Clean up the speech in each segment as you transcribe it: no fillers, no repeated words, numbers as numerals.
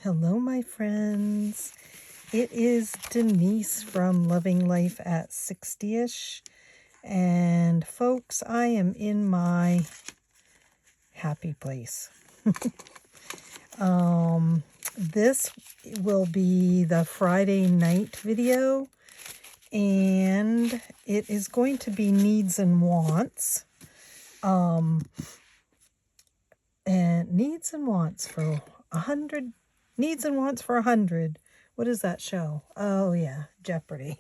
Hello, my friends. It is Denise from Loving Life at 60ish. And folks, I am in my happy place. This will be the Friday night video, and it is going to be needs and wants. And needs and wants for 100. Needs and wants for 100. What is that show? Oh yeah, Jeopardy.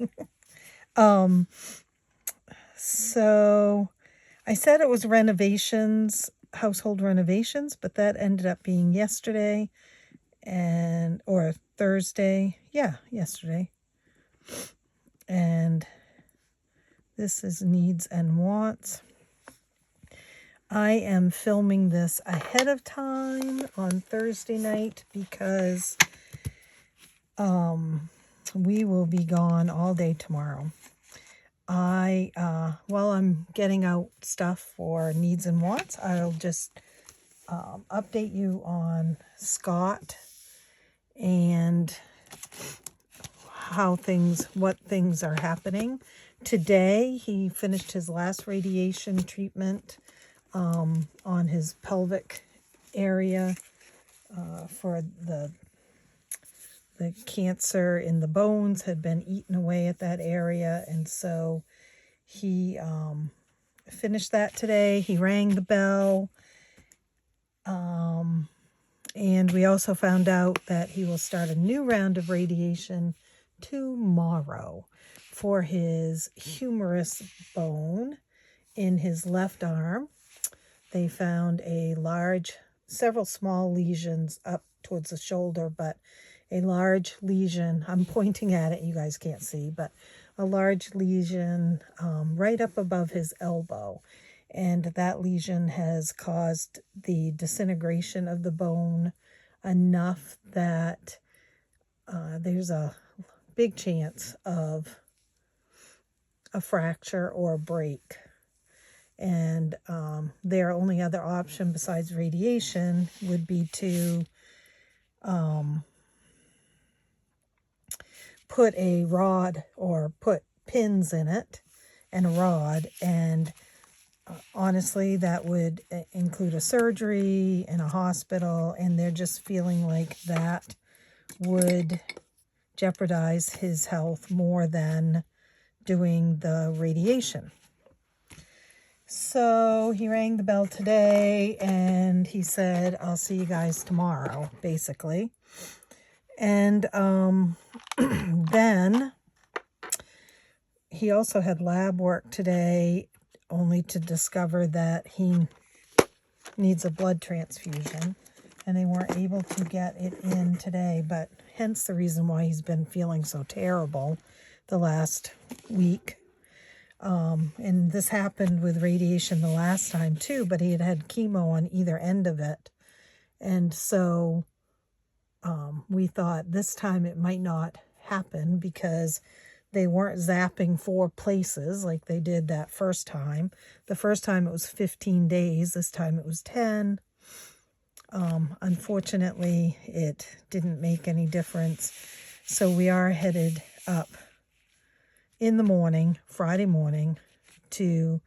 So I said it was renovations, household renovations, but that ended up being yesterday or Thursday. Yeah, yesterday. And this is needs and wants. I am filming this ahead of time on Thursday night because we will be gone all day tomorrow. While I'm getting out stuff for needs and wants, I'll just update you on Scott and what things are happening. Today, he finished his last radiation treatment on his pelvic area for the cancer in the bones had been eaten away at that area, and so he finished that today. He rang the bell, and we also found out that he will start a new round of radiation tomorrow for his humerus bone in his left arm. They found several small lesions up towards the shoulder, but a large lesion, I'm pointing at it, you guys can't see, but a large lesion right up above his elbow. And that lesion has caused the disintegration of the bone enough that there's a big chance of a fracture or a break. And their only other option besides radiation would be to put a rod or put pins in it and a rod. And honestly, that would include a surgery and a hospital. And they're just feeling like that would jeopardize his health more than doing the radiation. So he rang the bell today and he said, I'll see you guys tomorrow, basically. And then he also had lab work today, only to discover that he needs a blood transfusion, and they weren't able to get it in today, but hence the reason why he's been feeling so terrible the last week. And this happened with radiation the last time too, but he had had chemo on either end of it. And so we thought this time it might not happen because they weren't zapping 4 places like they did that first time. The first time it was 15 days. This time it was 10. Unfortunately, it didn't make any difference. So we are headed up in the morning, Friday morning, to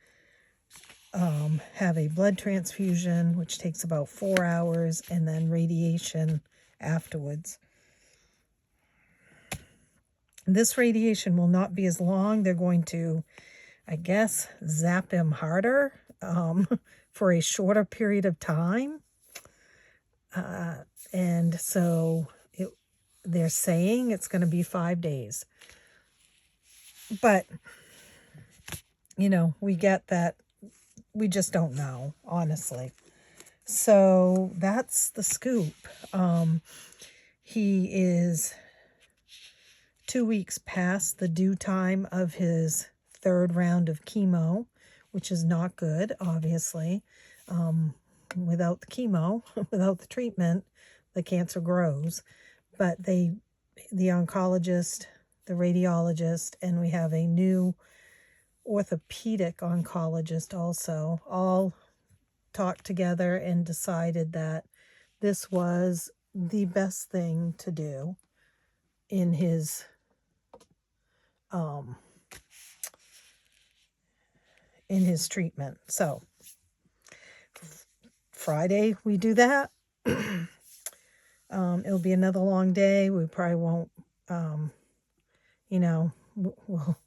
have a blood transfusion, which takes about 4 hours, and then radiation afterwards. This radiation will not be as long. They're going to, I guess, zap him harder for a shorter period of time. And so they're saying it's going to be 5 days. But, we get that. We just don't know, honestly. So that's the scoop. He is 2 weeks past the due time of his 3rd round of chemo, which is not good, obviously. Without the chemo, without the treatment, the cancer grows. But the oncologist, the radiologist, and we have a new orthopedic oncologist also, all talked together and decided that this was the best thing to do in his treatment. So Friday we do that. It'll be another long day. We probably won't, you know, well,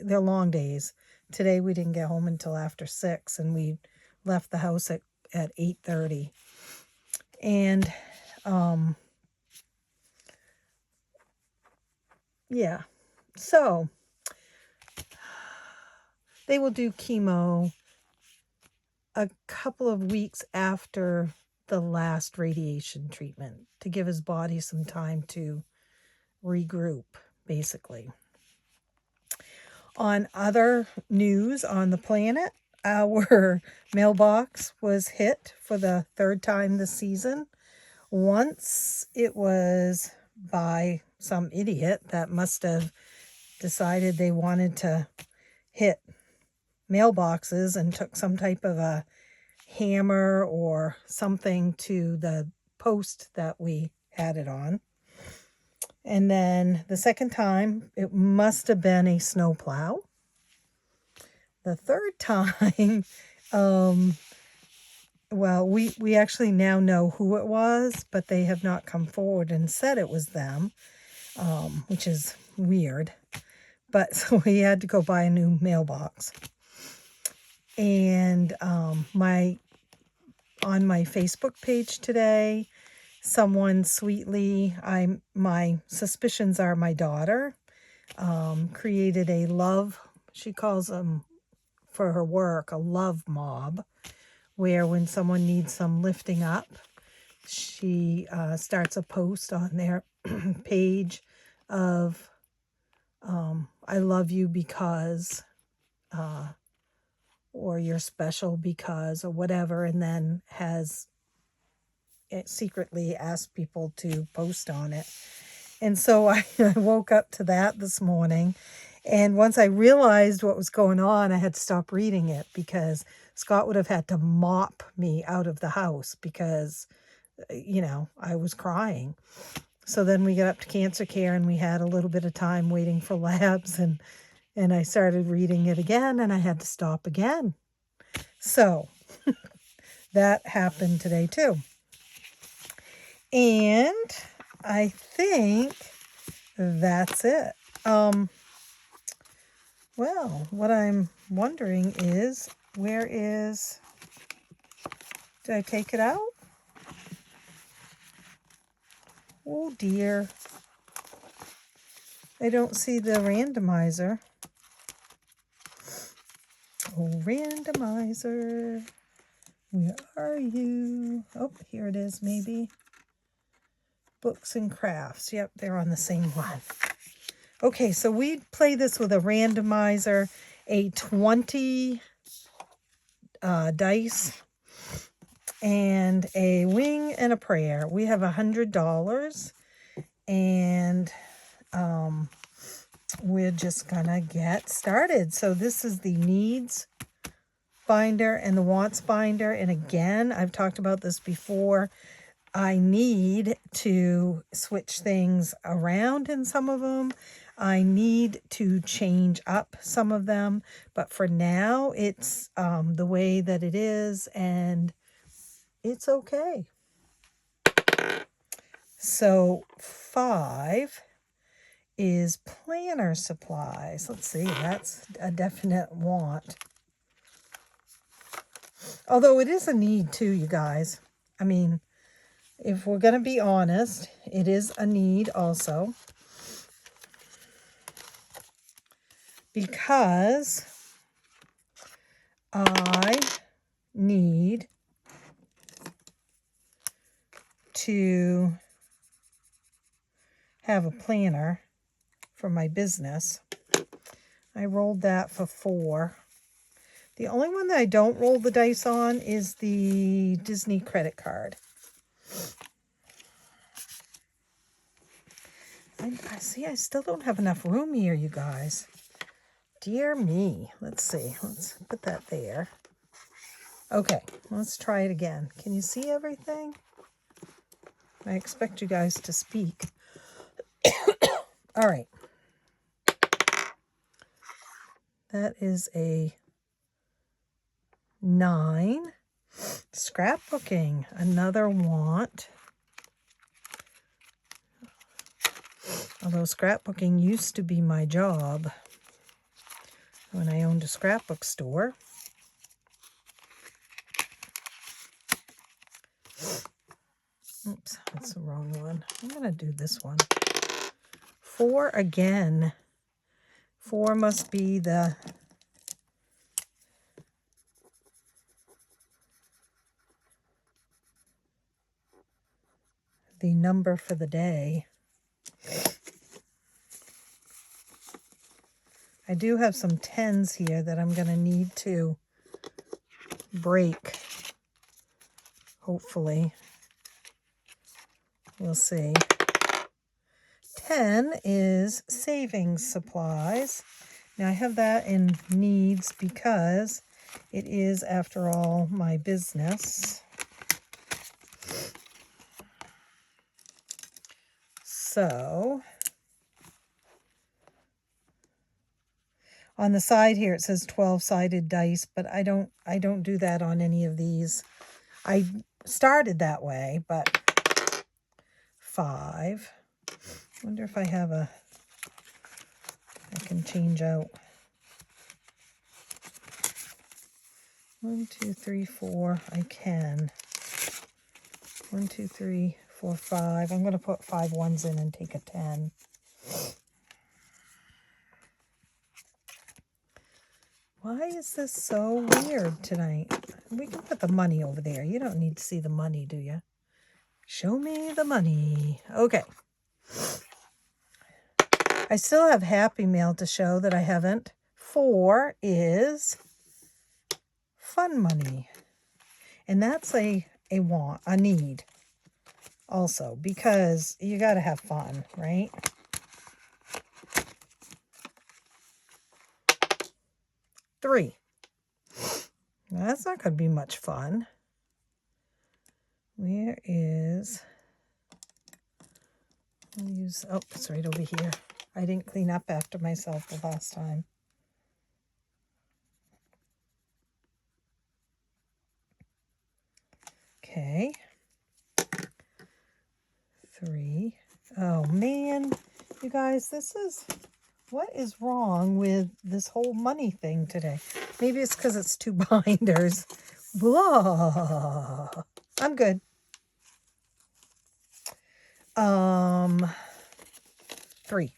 they're long days. Today we didn't get home until after 6, and we left the house at 8:30. And yeah, so they will do chemo a couple of weeks after the last radiation treatment to give his body some time to regroup, basically. On other news on the planet, our mailbox was hit for the 3rd time this season. Once it was by some idiot that must have decided they wanted to hit mailboxes and took some type of a hammer or something to the post that we had it on. And then the second time, it must have been a snowplow. The third time, well, we actually now know who it was, but they have not come forward and said it was them, which is weird. But so we had to go buy a new mailbox. And on my Facebook page today, someone sweetly, my suspicions are my daughter, created a love, she calls them for her work, a love mob, where when someone needs some lifting up, she starts a post on their page of, I love you because, or you're special because, or whatever, and then has it secretly asked people to post on it. And so I woke up to that this morning, and once I realized what was going on, I had to stop reading it because Scott would have had to mop me out of the house because, you know, I was crying. So then we got up to cancer care, and we had a little bit of time waiting for labs, and I started reading it again, and I had to stop again. So that happened today too. And I think that's it. Well, what I'm wondering is, did I take it out? Oh dear. I don't see the randomizer. Oh, randomizer. Where are you? Oh, here it is, maybe. Books and crafts. Yep, they're on the same one. Okay, so we play this with a randomizer, a 20 dice, and a wing and a prayer. We have $100, and we're just gonna get started. So this is the needs binder and the wants binder. And again, I've talked about this before. I need to switch things around in some of them. I need to change up some of them. But for now, it's the way that it is, and it's okay. So 5 is planner supplies. Let's see, that's a definite want. Although it is a need too, you guys. I mean, if we're going to be honest, it is a need also. Because I need to have a planner for my business. I rolled that for 4. The only one that I don't roll the dice on is the Disney credit card. I see I still don't have enough room here, you guys. Dear me. Let's see. Let's put that there. Okay, let's try it again. Can you see everything? I expect you guys to speak. All right. That is a 9. Scrapbooking, another want. Although scrapbooking used to be my job when I owned a scrapbook store. Oops, that's the wrong one. I'm going to do this one. 4 again. 4 must be the number for the day. I do have some 10s here that I'm going to need to break. Hopefully. We'll see. 10 is savings supplies. Now I have that in needs because it is, after all, my business. So on the side here it says 12-sided dice, but I don't do that on any of these. I started that way, but 5. Wonder if I have I can change out 1, 2, 3, 4. I can 1, 2, 3, 4, 5. I'm going to put 5 ones in and take a 10. Why is this so weird tonight? We can put the money over there. You don't need to see the money, do you? Show me the money. Okay. I still have Happy Mail to show that I haven't. 4 is fun money. And that's a want, a need also, because you got to have fun, right? Three. Now, that's not going to be much fun. Where is... I'll use... Oh, it's right over here. I didn't clean up after myself the last time. Okay. 3. Oh, man. You guys, this is... What is wrong with this whole money thing today? Maybe it's because it's 2 binders. Blah. I'm good. 3.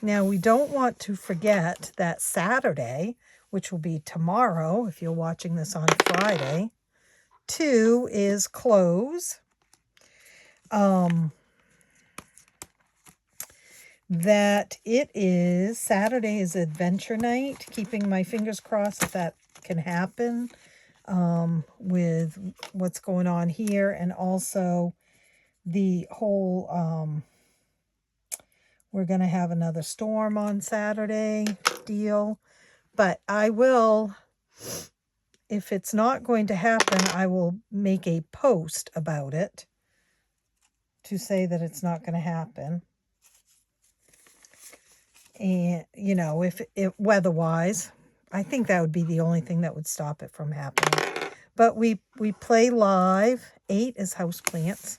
Now, we don't want to forget that Saturday, which will be tomorrow, if you're watching this on Friday, 2 is close. That it is, Saturday is adventure night, keeping my fingers crossed that can happen with what's going on here, and also the whole, we're going to have another storm on Saturday deal, but I will, if it's not going to happen, I will make a post about it to say that it's not going to happen. And, you know, if it weather-wise, I think that would be the only thing that would stop it from happening. But we play live. 8 is houseplants.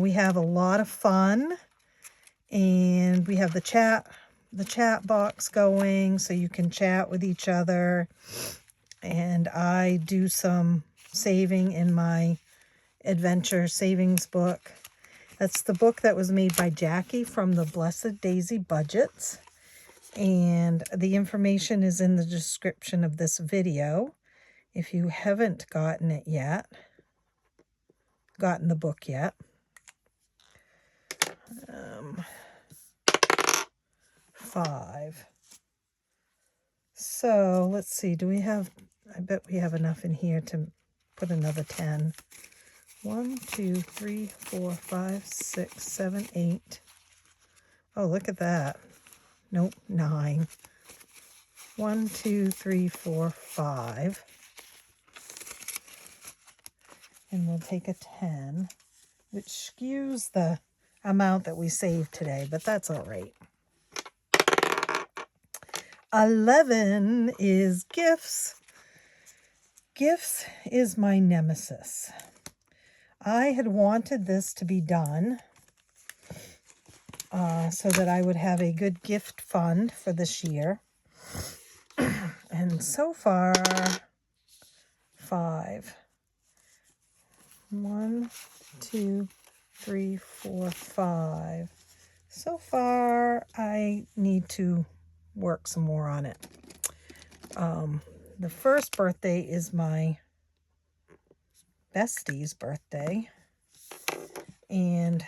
We have a lot of fun. And we have the chat box going, so you can chat with each other. And I do some saving in my adventure savings book. That's the book that was made by JaCie from the Blessed Daisy Budgets. And the information is in the description of this video. If you haven't gotten it yet, gotten the book yet. 5. So let's see, do we have, I bet we have enough in here to put another 10. 1, 2, 3, 4, 5, 6, 7, 8. Oh, look at that. Nope, 9. 1, 2, 3, 4, 5. And we'll take a 10. which skews the amount that we saved today, but that's all right. 11 is gifts. Gifts is my nemesis. I had wanted this to be done so that I would have a good gift fund for this year. And so far, 5. 1, 2, 3, 4, 5. So far, I need to work some more on it. The first birthday is my bestie's birthday, and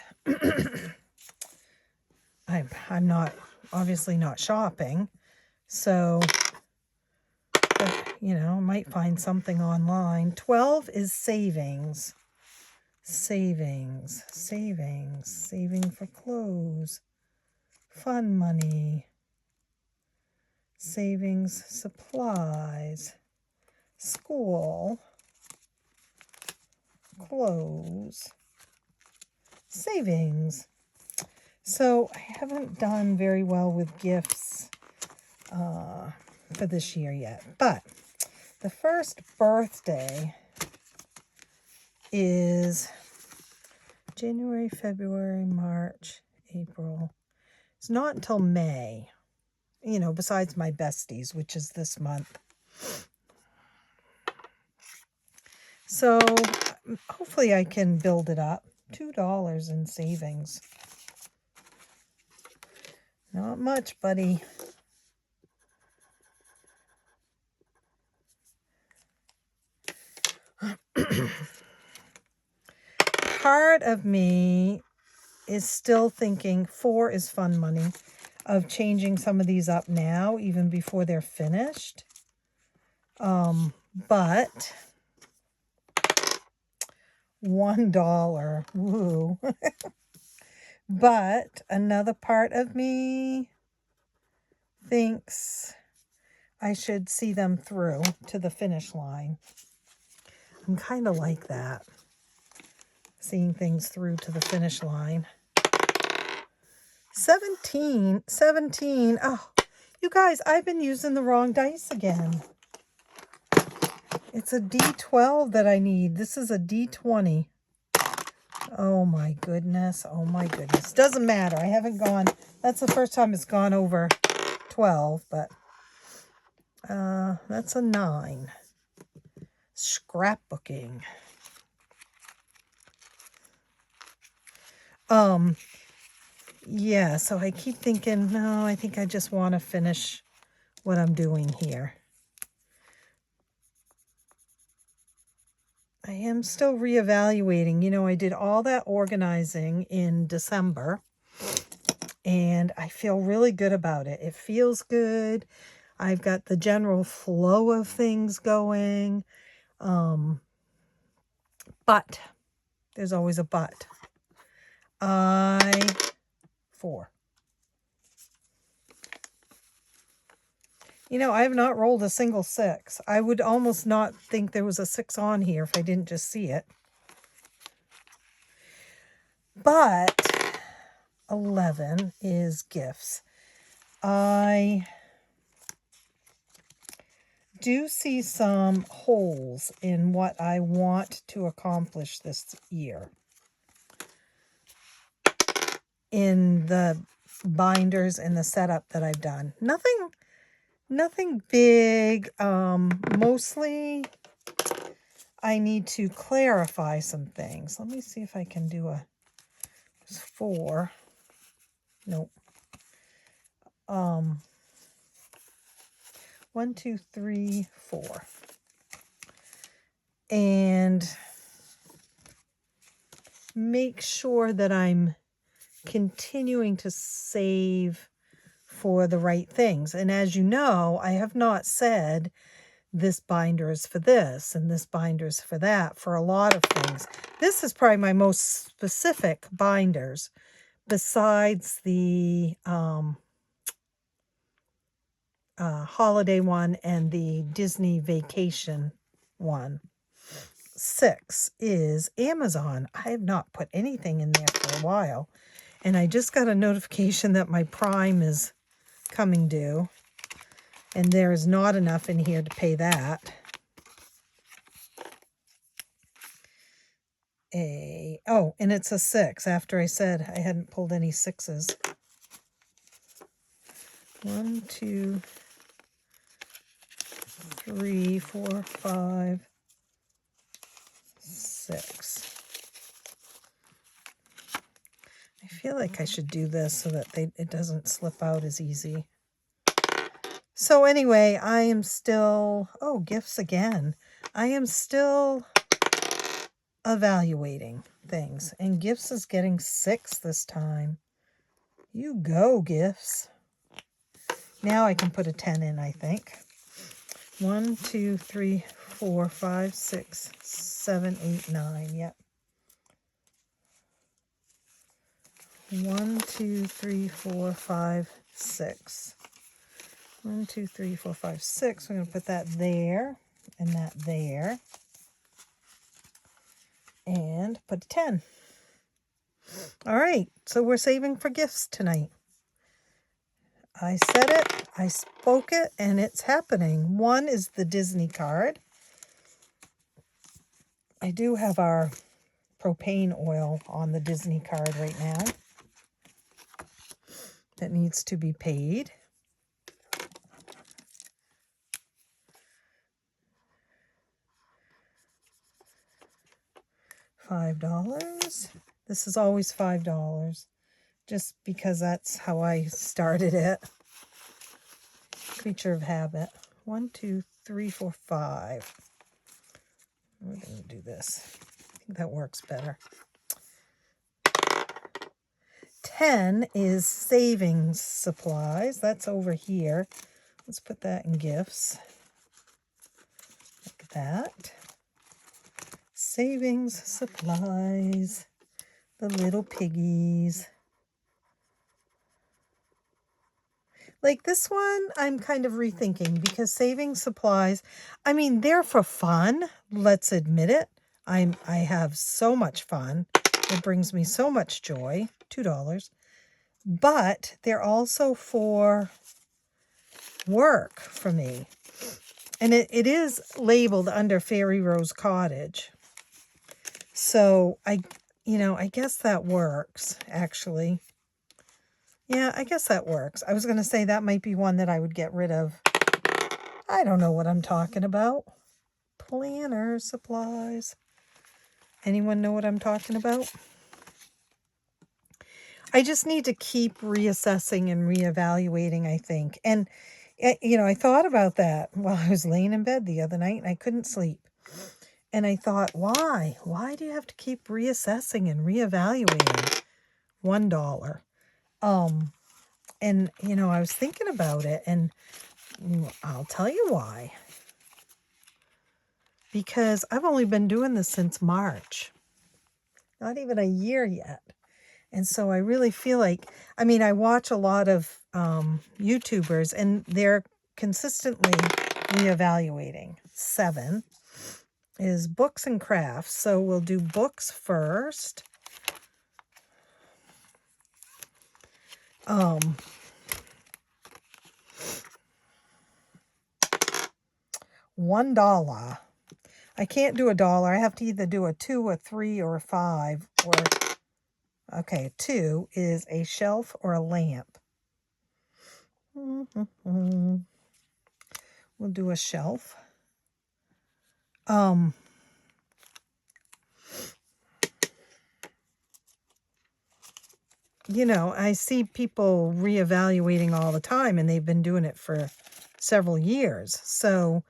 I'm not obviously not shopping, so but, you know, I might find something online. 12 is savings. Saving for clothes, fun money, savings, supplies, school, clothes, savings. So I haven't done very well with gifts for this year yet. But the first birthday is January, February, March, April. It's not until May, you know, besides my besties, which is this month. So hopefully I can build it up. $2 in savings. Not much, buddy. Part of me is still thinking 4 is fun money, of changing some of these up now, even before they're finished. But $1, woo. But another part of me thinks I should see them through to the finish line. I'm kind of like that, seeing things through to the finish line. 17. Oh, you guys, I've been using the wrong dice again. It's a D12 that I need. This is a D20. Oh my goodness. Oh my goodness. Doesn't matter. I haven't gone. That's the first time it's gone over 12, but that's a 9. Scrapbooking. Yeah, so I keep thinking, no, I think I just want to finish what I'm doing here. I am still reevaluating. You know, I did all that organizing in December, and I feel really good about it. It feels good. I've got the general flow of things going. But there's always a but. 4. You know, I have not rolled a single 6. I would almost not think there was a 6 on here if I didn't just see it. But 11 is gifts. I do see some holes in what I want to accomplish this year in the binders and the setup that I've done. Nothing big. Mostly I need to clarify some things. Let me see if I can do a 4. Nope. 1, 2, 3, 4. And make sure that I'm continuing to save for the right things. And as you know, I have not said this binder is for this and this binder is for that for a lot of things. This is probably my most specific binders besides the holiday one and the Disney vacation one. 6 is Amazon. I have not put anything in there for a while. And I just got a notification that my Prime is coming due. And there is not enough in here to pay that. Oh, and it's a 6 after I said I hadn't pulled any 6s. 1, 2, 3, 4, 5, 6. I feel like I should do this so that it doesn't slip out as easy. So anyway, I am still, oh, gifts again. I am still evaluating things. And gifts is getting 6 this time. You go, gifts. Now I can put a 10 in, I think. 1, 2, 3, 4, 5, 6, 7, 8, 9. Yep. 1, 2, 3, 4, 5, 6. 1, 2, 3, 4, 5, 6. We're going to put that there and that there. And put a 10. All right. So we're saving for gifts tonight. I said it, I spoke it, and it's happening. 1 is the Disney card. I do have our propane oil on the Disney card right now. That needs to be paid. $5. This is always $5. Just because that's how I started it. Creature of habit. 1, 2, 3, 4, 5. We're going to do this. I think that works better. 10 is savings supplies. That's over here. Let's put that in gifts. Like that. Savings supplies. The little piggies. Like this one, I'm kind of rethinking because saving supplies, I mean, they're for fun. Let's admit it. I have so much fun. It brings me so much joy. $2. But they're also for work for me. And it is labeled under Fairy Rose Cottage. So I guess that works, actually. Yeah, I guess that works. I was going to say that might be one that I would get rid of. I don't know what I'm talking about. Planner supplies. Anyone know what I'm talking about? I just need to keep reassessing and reevaluating, I think. And, I thought about that while I was laying in bed the other night and I couldn't sleep. And I thought, why? Why do you have to keep reassessing and reevaluating? $1. And, I was thinking about it, and I'll tell you why. Because I've only been doing this since March. Not even a year yet. And so I really feel like, I watch a lot of YouTubers, and they're consistently reevaluating. 7 is books and crafts. So we'll do books first. $1. I can't do $1. I have to either do a 2, a 3, or a 5. Okay, 2 is a shelf or a lamp. We'll do a shelf. I see people reevaluating all the time, and they've been doing it for several years. So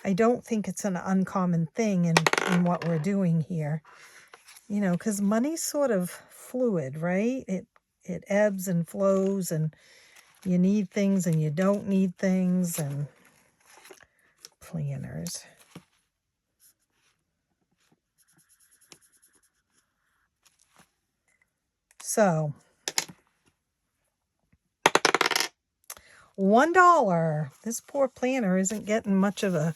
I don't think it's an uncommon thing in what we're doing here. Because money's sort of fluid, right? It ebbs and flows, and you need things and you don't need things, and planners. So $1. This poor planner isn't getting much of a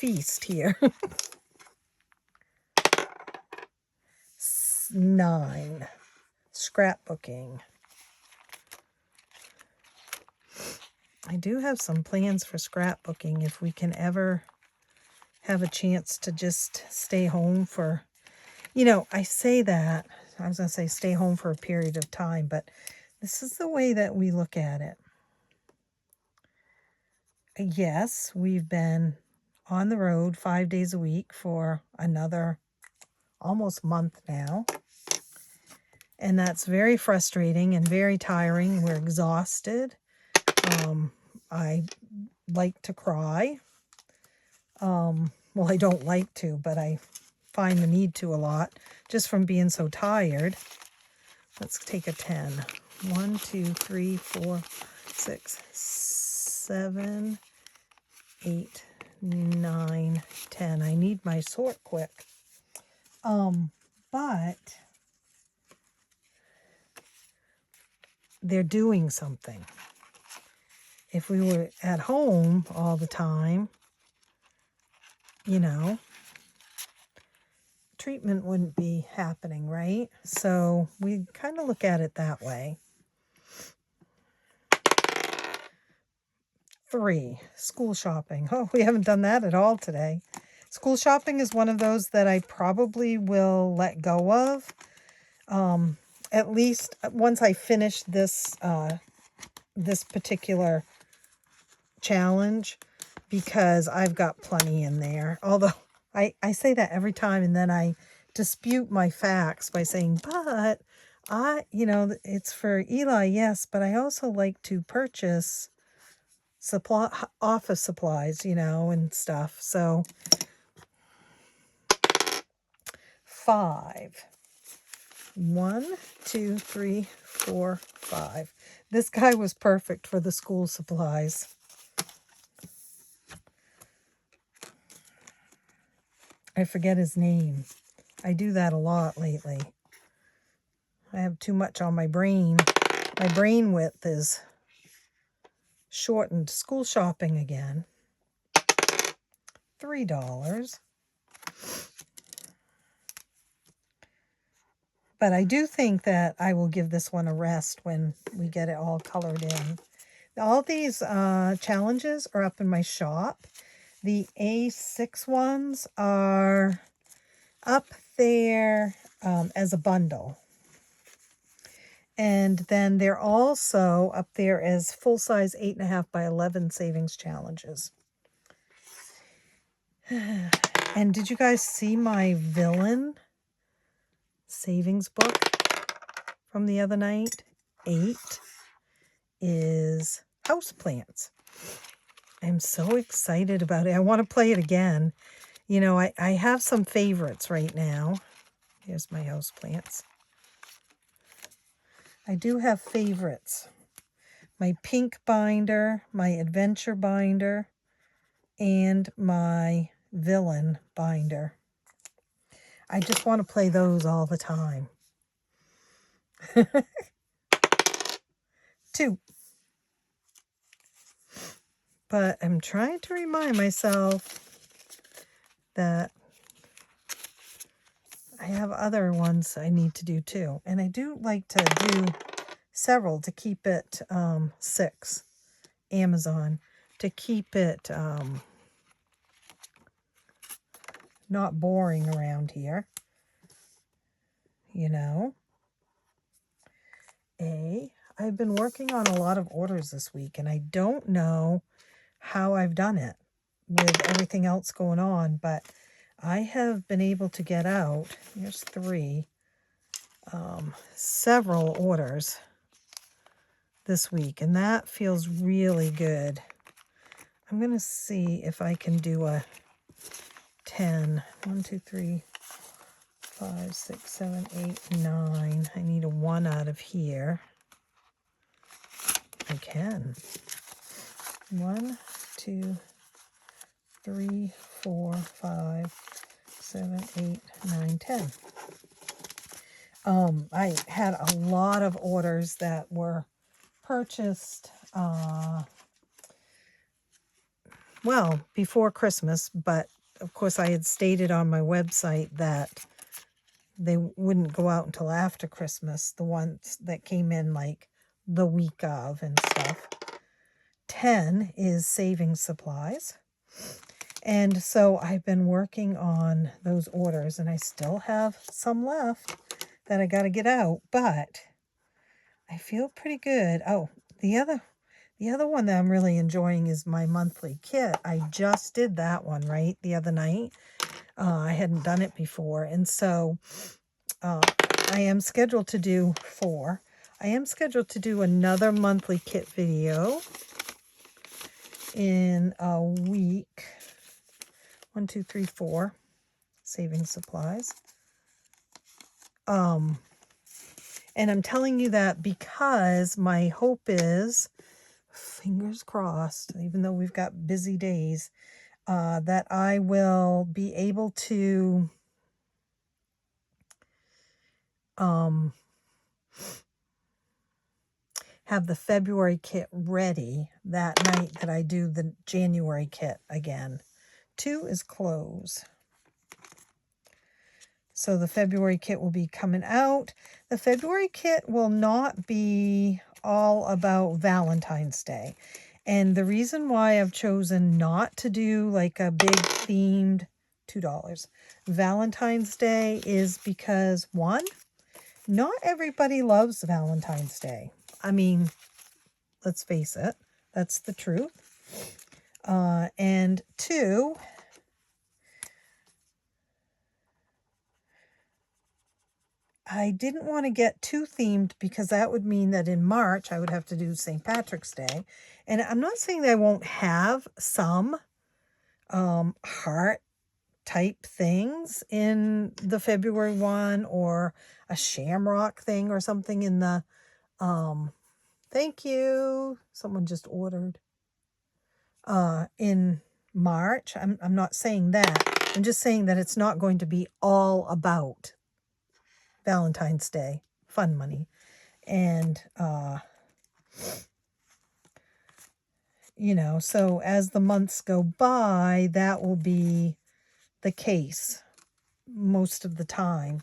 feast here. 9. Scrapbooking. I do have some plans for scrapbooking if we can ever have a chance to just stay home for, I say that, I was going to say stay home for a period of time, but this is the way that we look at it. Yes, we've been on the road 5 days a week for another almost month now. And that's very frustrating and very tiring. We're exhausted. I like to cry. Well, I don't like to, but I find the need to a lot just from being so tired. Let's take a 10. 1, 2, 3, 4, 6, 7, 8, 9, 10. I need my sort quick. But they're doing something. If we were at home all the time, treatment wouldn't be happening, right? So we kind of look at it that way. 3, school shopping. Oh, we haven't done that at all today. School shopping is one of those that I probably will let go of. At least once I finish this particular challenge, because I've got plenty in there. Although I say that every time, and then I dispute my facts by saying, but it's for Eli, yes, but I also like to purchase office supplies, and stuff. So 5. 1, 2, 3, 4, 5. This guy was perfect for the school supplies. I forget his name. I do that a lot lately. I have too much on my brain. My brain width is shortened. School shopping again. $3. But I do think that I will give this one a rest when we get it all colored in. All these challenges are up in my shop. The A6 ones are up there as a bundle. And then they're also up there as full-size 8.5 by 11 savings challenges. And did you guys see my villain savings book from the other night? 8 is houseplants. I'm so excited about it. I want to play it again. I have some favorites right now. Here's my houseplants. I do have favorites. My pink binder, my adventure binder, and my villain binder. I just want to play those all the time. 2. But I'm trying to remind myself that I have other ones I need to do too. And I do like to do several to keep it 6. Amazon. To keep it not boring around here. I've been working on a lot of orders this week, and I don't know how I've done it with everything else going on, but I have been able to get out, here's 3, several orders this week, and that feels really good. I'm going to see if I can do a 10. 1, 2, 3, 5, 6, 7, 8, 9. I need a 1 out of here. I can. 1, 2, 3, 4, 5, 7, 8, 9, 10. I had a lot of orders that were purchased, before Christmas, but of course, I had stated on my website that they wouldn't go out until after Christmas, the ones that came in like the week of and stuff. 10 is saving supplies. And so I've been working on those orders, and I still have some left that I got to get out, but I feel pretty good. Oh, the other one that I'm really enjoying is my monthly kit. I just did that one, right, the other night. I hadn't done it before, and so I am scheduled to do 4. I am scheduled to do another monthly kit video in a week. 1, 2, 3, 4. Saving supplies. And I'm telling you that because my hope is, fingers crossed, even though we've got busy days, that I will be able to have the February kit ready that night that I do the January kit again. 2 is clothes. So the February kit will be coming out. The February kit will not be all about Valentine's Day. And the reason why I've chosen not to do like a big themed $2 Valentine's Day is because, one, not everybody loves Valentine's Day. I mean, let's face it, that's the truth. And 2, I didn't want to get too themed because that would mean that in March I would have to do St. Patrick's Day. And I'm not saying that I won't have some heart type things in the February one, or a shamrock thing or something in the thank you, someone just ordered in March. I'm not saying that. I'm just saying that it's not going to be all about Valentine's Day fun money. And you know, so as the months go by, that will be the case most of the time.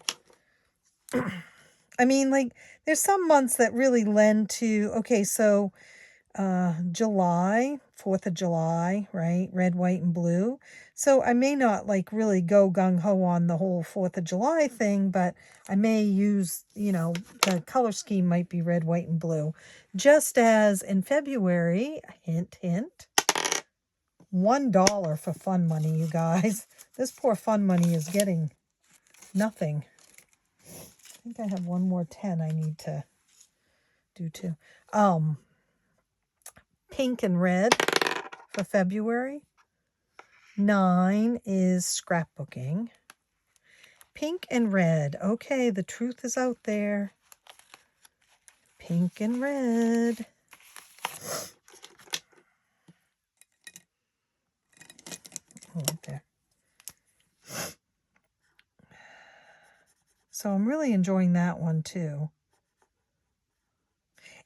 I mean, like, there's some months that really lend to, okay, so July, 4th of July, right? Red, white, and blue. So I may not like really go gung-ho on the whole 4th of July thing, but I may use, you know, the color scheme might be red, white, and blue. Just as in February, hint, hint, $1 for fun money, you guys. This poor fun money is getting nothing. I think I have one more 10 I need to do too. Pink and red for February. 9 is scrapbooking. Pink and red. Okay, the truth is out there. Pink and red. Oh, okay. So I'm really enjoying that one too.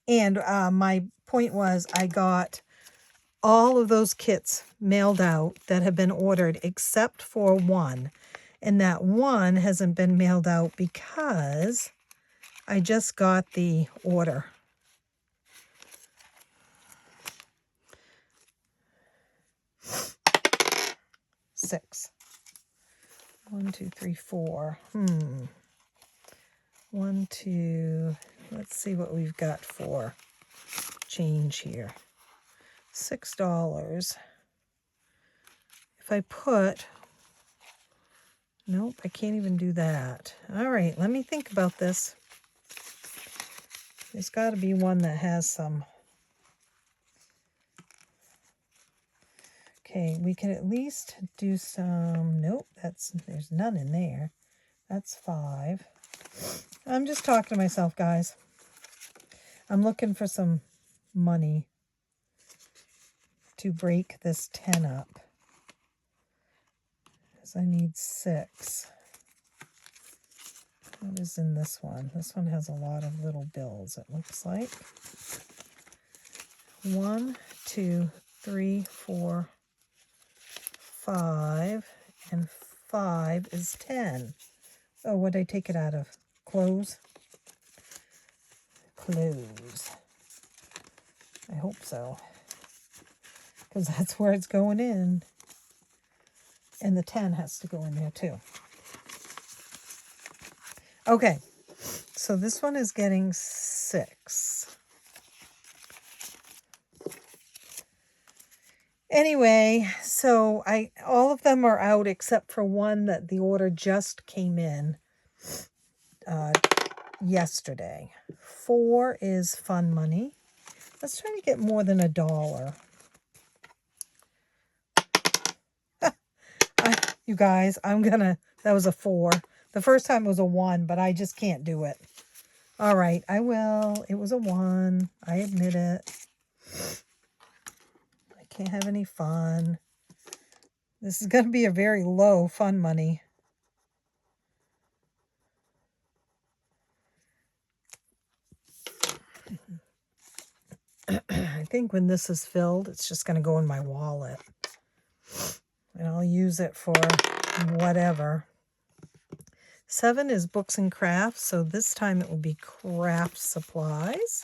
And my point was I got all of those kits mailed out that have been ordered except for one. And that one hasn't been mailed out because I just got the order. Six. 1, 2, 3, 4. 1, 2. Let's see what we've got for change here. $6. If I put, nope, I can't even do that. All right, let me think about this. There's got to be one that has some. Okay, we can at least do some. Nope, there's none in there. That's 5. I'm just talking to myself, guys. I'm looking for some money to break this 10 up. Because I need 6. What is in this one? This one has a lot of little bills, it looks like. 1, 2, 3, 4, 5. and 5 is 10. Oh, what did I take it out of? Clothes? Clothes. I hope so, because that's where it's going in. And the 10 has to go in there too. Okay, so this one is getting 6. Anyway, so all of them are out except for one that the order just came in yesterday. 4 is fun money. Let's try to get more than $1. You guys, that was a 4. The first time it was a 1, but I just can't do it. All right, I will. It was a 1. I admit it. I can't have any fun. This is going to be a very low fun money. I think when this is filled, it's just going to go in my wallet. And I'll use it for whatever. 7 is books and crafts, so this time it will be craft supplies.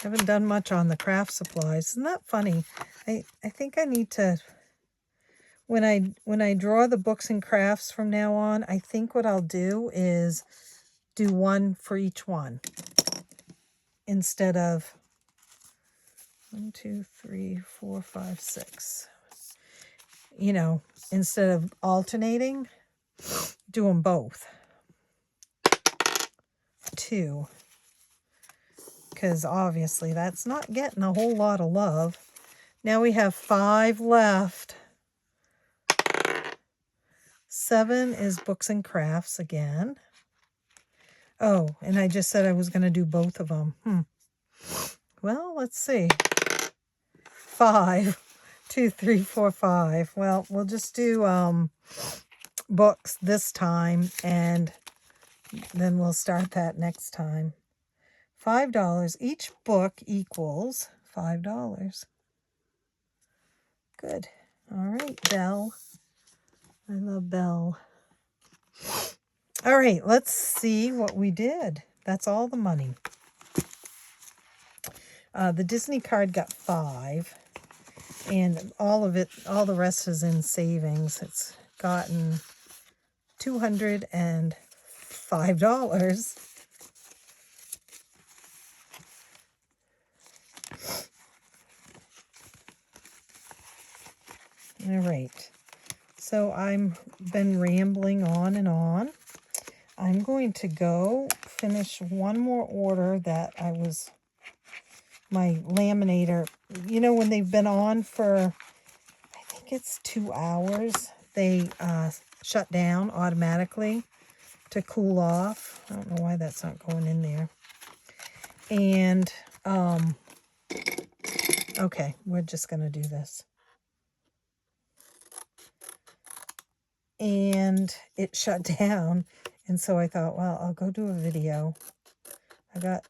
Haven't done much on the craft supplies. Isn't that funny? I think I need to, when I draw the books and crafts from now on, I think what I'll do is do one for each one instead of 1, 2, 3, 4, 5, 6. You know, instead of alternating, do them both. 2. Because obviously that's not getting a whole lot of love. Now we have 5 left. 7 is books and crafts again. Oh, and I just said I was going to do both of them. Well, let's see. 5. 2, 3, 4, 5. Well, we'll just do books this time, and then we'll start that next time. $5. Each book equals $5. Good. All right, Belle. I love Belle. All right, let's see what we did. That's all the money. The Disney card got 5. And all the rest is in savings. It's gotten $205. All right. So I've been rambling on and on. I'm going to go finish one more order that my laminator, you know, when they've been on for, I think it's 2 hours, they shut down automatically to cool off. I don't know why that's not going in there. And, okay, we're just going to do this. And it shut down. And so I thought, well, I'll go do a video. I got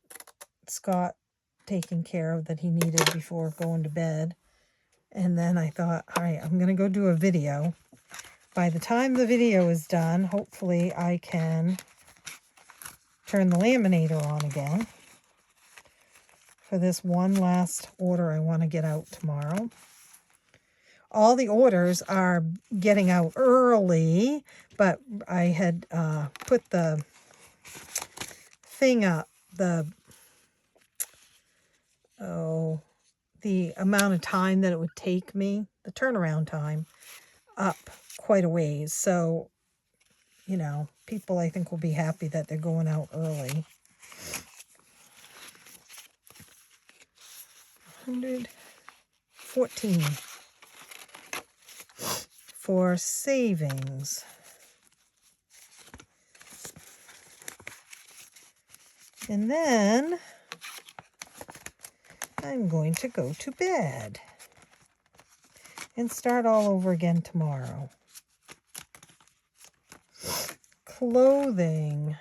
Scott taken care of that he needed before going to bed. And then I thought, all right, I'm going to go do a video. By the time the video is done, hopefully I can turn the laminator on again for this one last order I want to get out tomorrow. All the orders are getting out early, but I had put the thing up, the amount of time that it would take me, the turnaround time, up quite a ways. So, you know, people I think will be happy that they're going out early. 114 for savings. And then I'm going to go to bed and start all over again tomorrow. Clothing.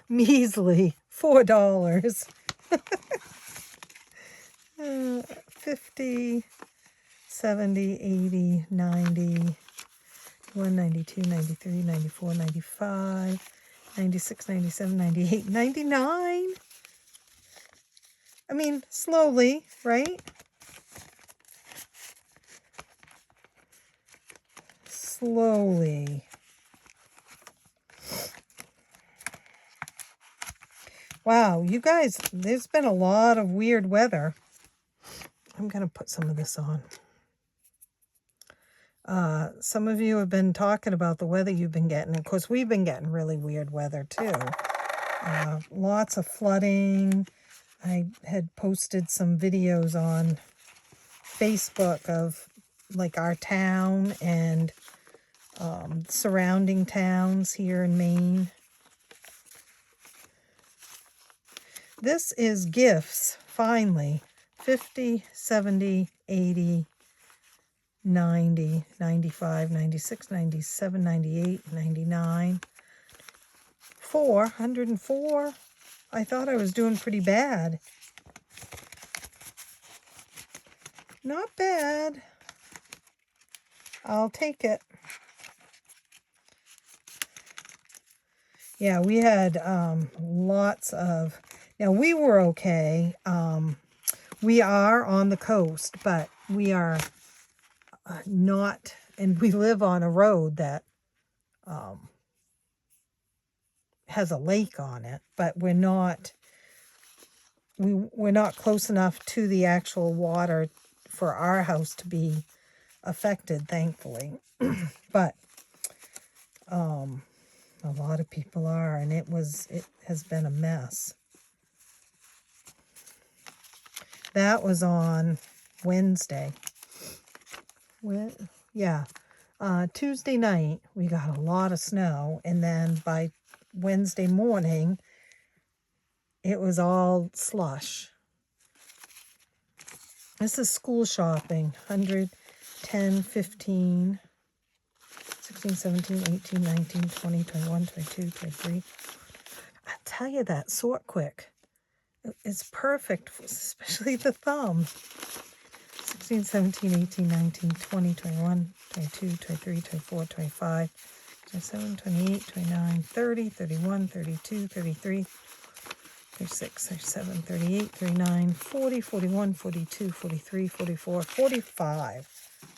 Measly $4. 50, 70, 80, 90, 92, 93, 94, 95, 96, 97, 98, 99. I mean, slowly, right? Slowly. Wow, you guys, there's been a lot of weird weather. I'm going to put some of this on. Some of you have been talking about the weather you've been getting. Of course, we've been getting really weird weather too. Lots of flooding. I had posted some videos on Facebook of like our town and surrounding towns here in Maine. This is gifts, finally. 50, 70, 80, 90, 95, 96, 97, 98, 99. 104. I thought I was doing pretty bad. Not bad. I'll take it. Yeah, we had lots of... Now, we were okay. We are on the coast, but we are not... And we live on a road that has a lake on it, but we're not... We're not close enough to the actual water for our house to be affected, thankfully. But a lot of people are, and it has been a mess. That was on Wednesday. Tuesday night we got a lot of snow, and then by Wednesday morning it was all slush. This is school shopping. 100, 10, 15, 16, 17, 18, 19, 20, 21, 22, 23. I tell you, that sort quick. It's perfect, especially the thumb. 16, 17, 18, 19, 20, 21, 22, 23, 24, 25, 27, 28, 29, 30, 31, 32, 33, 36, 37, 38, 39, 40, 41, 42, 43, 44, 45.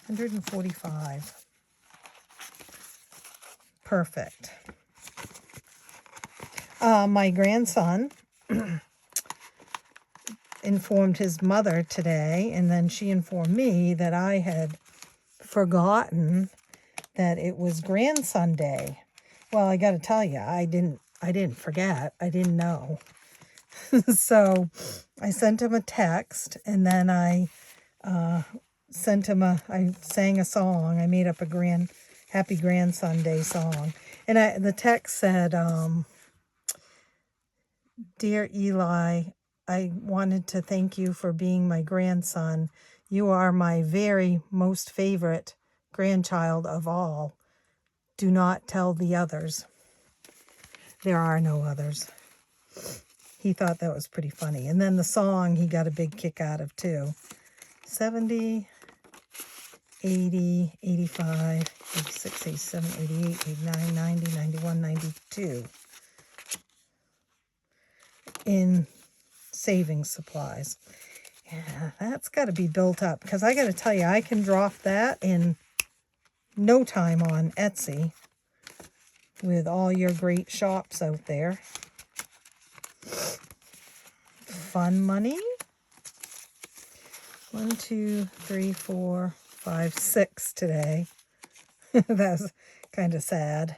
145. Perfect. My grandson informed his mother today, and then she informed me that I had forgotten that it was Grandson Day. Well, I got to tell you, I didn't forget. I didn't know. So I sent him a text, and then I I sang a song. I made up a Happy Grandson Day song. And the text said, Dear Eli, I wanted to thank you for being my grandson. You are my very most favorite grandchild of all. Do not tell the others. There are no others. He thought that was pretty funny. And then the song he got a big kick out of too. 70, 80, 85, 86, 87, 88, 89, 90, 91, 92. In savings supplies. Yeah, that's got to be built up, because I got to tell you, I can drop that in no time on Etsy with all your great shops out there. Fun money. 1, 2, 3, 4, 5, 6 today. That's kind of sad.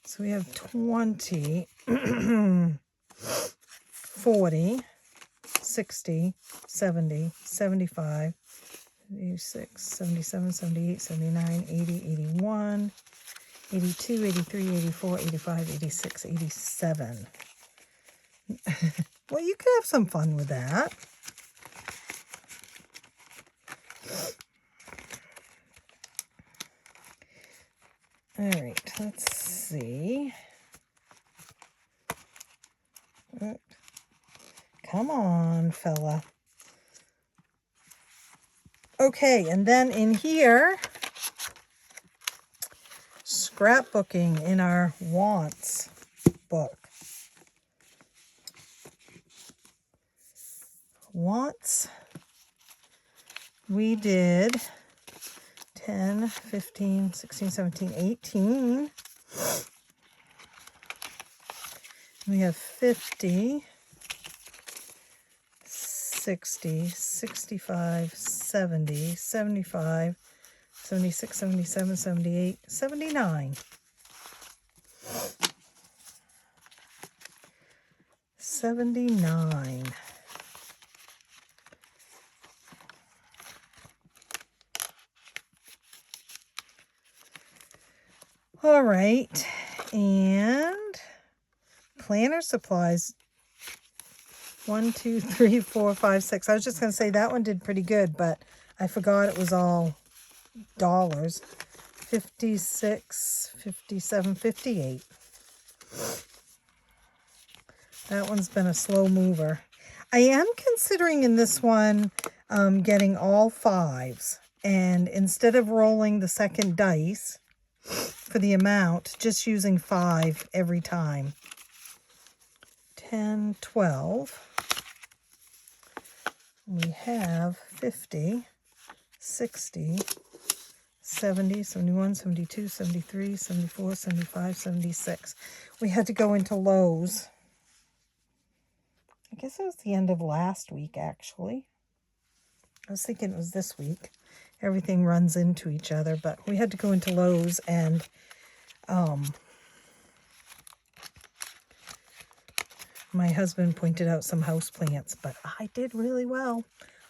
So we have 20, 40, 60, 70, 75, 86, 77, 78, 79, 80, 81, 82, 83, 84, 85, 86, 87. Well, you could have some fun with that. All right, let's see. Come on, fella. Okay, and then in here, scrapbooking in our wants book. Wants, we did 10, 15, 16, 17, 18. We have 50, 60, 65, 70, 75, 76, 77, 78, 79. 79. All right, and planner supplies. 1, 2, 3, 4, 5, 6. I was just going to say that one did pretty good, but I forgot it was all dollars. 56, 57, 58. That one's been a slow mover. I am considering in this one getting all 5s. And instead of rolling the second dice for the amount, just using 5 every time. 10, 12. We have 50, 60, 70, 71, 72, 73, 74, 75, 76. We had to go into Lowe's. I guess it was the end of last week, actually. I was thinking it was this week. Everything runs into each other, but we had to go into Lowe's and my husband pointed out some house plants, but I did really well.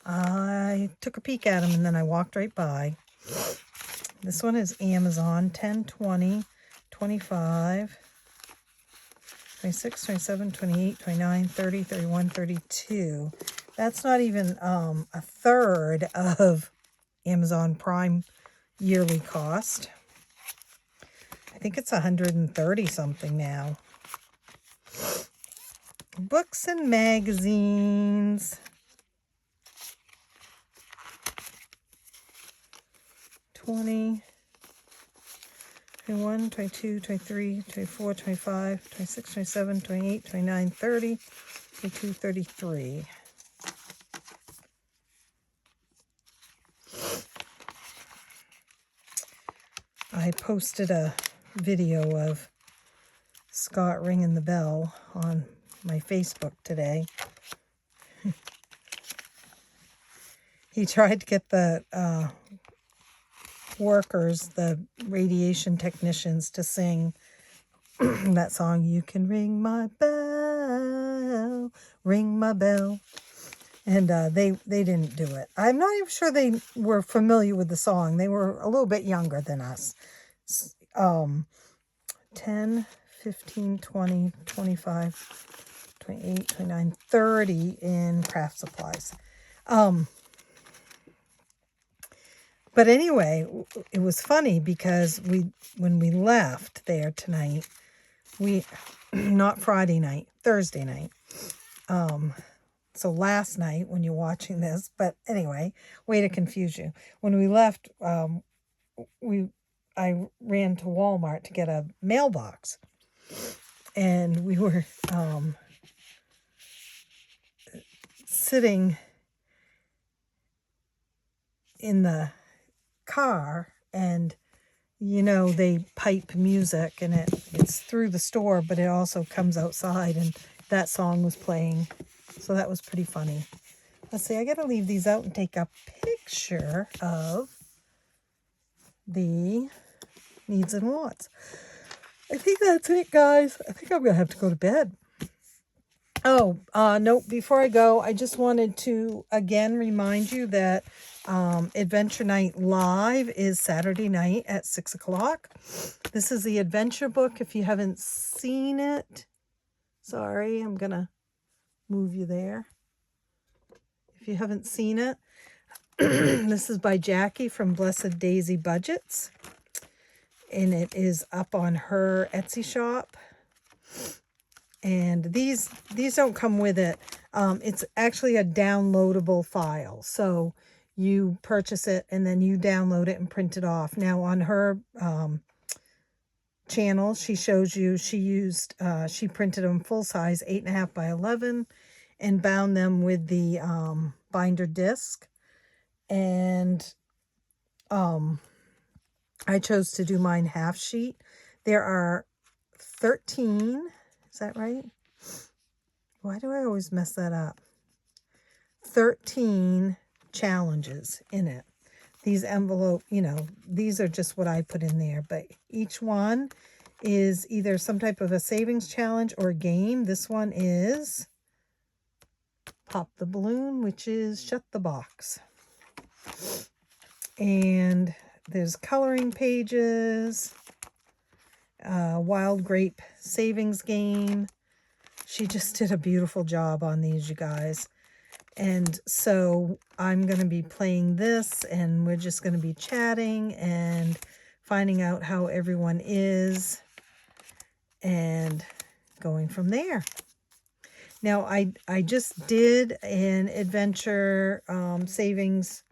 I took a peek at them and then I walked right by. This one is Amazon, 10, 20, 25, 26, 27, 28, 29, 30, 31, 32. That's not even a third of Amazon Prime yearly cost. I think it's 130 something now. Books and magazines. 20, 21, 22, 23, 24, 25, 26, 27, 28, 29, 30, 32, 33. I posted a video of Scott ringing the bell on my Facebook today. He tried to get the workers, the radiation technicians, to sing that song, "You Can Ring My Bell, Ring My Bell." And they didn't do it. I'm not even sure they were familiar with the song. They were a little bit younger than us. 10, 15, 20, 25, 28, 29, 30 in craft supplies. But anyway, it was funny because when we left there tonight, not Friday night, Thursday night. So last night when you're watching this, but anyway, way to confuse you. When we left, I ran to Walmart to get a mailbox, and we were sitting in the car, and you know they pipe music, and it's through the store, but it also comes outside, and that song was playing. So that was pretty funny. Let's see, I got to leave these out and take a picture of the needs and wants. I think that's it, guys. I think I'm going to have to go to bed. Oh, no, before I go, I just wanted to again remind you that Adventure Night Live is Saturday night at 6 o'clock. This is the adventure book. If you haven't seen it, sorry, I'm going to move you there. If you haven't seen it, this is by JaCie from Blessed Daisy Budgets, and it is up on her Etsy shop. And these don't come with it. It's actually a downloadable file. So you purchase it and then you download it and print it off. Now on her channel, she shows you she printed them full size 8.5 by 11 and bound them with the binder disc. And I chose to do mine half sheet. There are 13, is that right? Why do I always mess that up? 13 challenges in it. These envelope, these are just what I put in there, but each one is either some type of a savings challenge or game. This one is Pop the Balloon, which is Shut the Box. And there's coloring pages, Wild Grape Savings Game. She just did a beautiful job on these, you guys. And so I'm going to be playing this, and we're just going to be chatting and finding out how everyone is and going from there. Now, I just did an adventure savings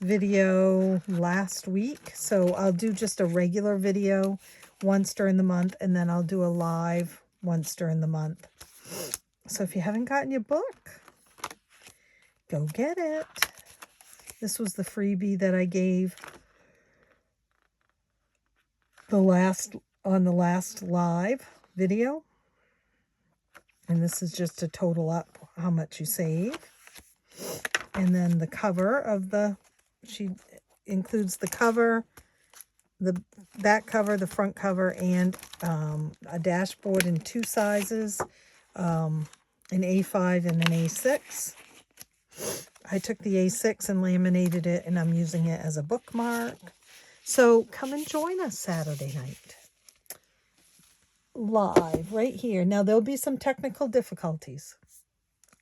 video last week, so I'll do just a regular video once during the month, and then I'll do a live once during the month. So if you haven't gotten your book, go get it. This was the freebie that I gave on the last live video. And this is just to total up how much you save. And then the cover of she includes the cover, the back cover, the front cover, and a dashboard in 2 sizes, an A5 and an A6. I took the A6 and laminated it, and I'm using it as a bookmark. So come and join us Saturday night. Live right here. Now, there'll be some technical difficulties.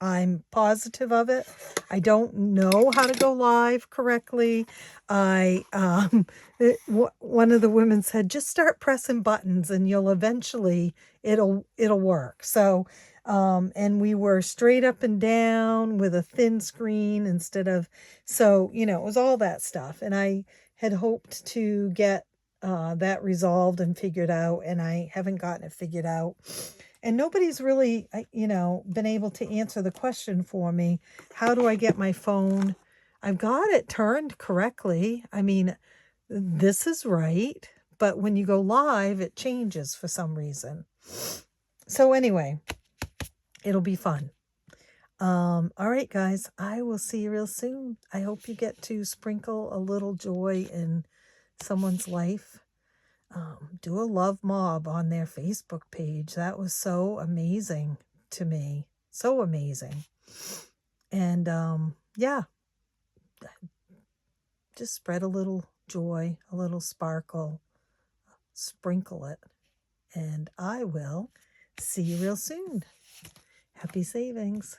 I'm positive of it. I don't know how to go live correctly. One of the women said, just start pressing buttons and you'll eventually, it'll work. So, and we were straight up and down with a thin screen instead of, so, it was all that stuff. And I had hoped to get that resolved and figured out, and I haven't gotten it figured out. And nobody's really, been able to answer the question for me. How do I get my phone? I've got it turned correctly. I mean, this is right. But when you go live, it changes for some reason. So anyway, it'll be fun. All right, guys, I will see you real soon. I hope you get to sprinkle a little joy in someone's life. Do a love mob on their Facebook page. That was so amazing to me. So amazing. And yeah, just spread a little joy, a little sparkle, sprinkle it. And I will see you real soon. Happy savings.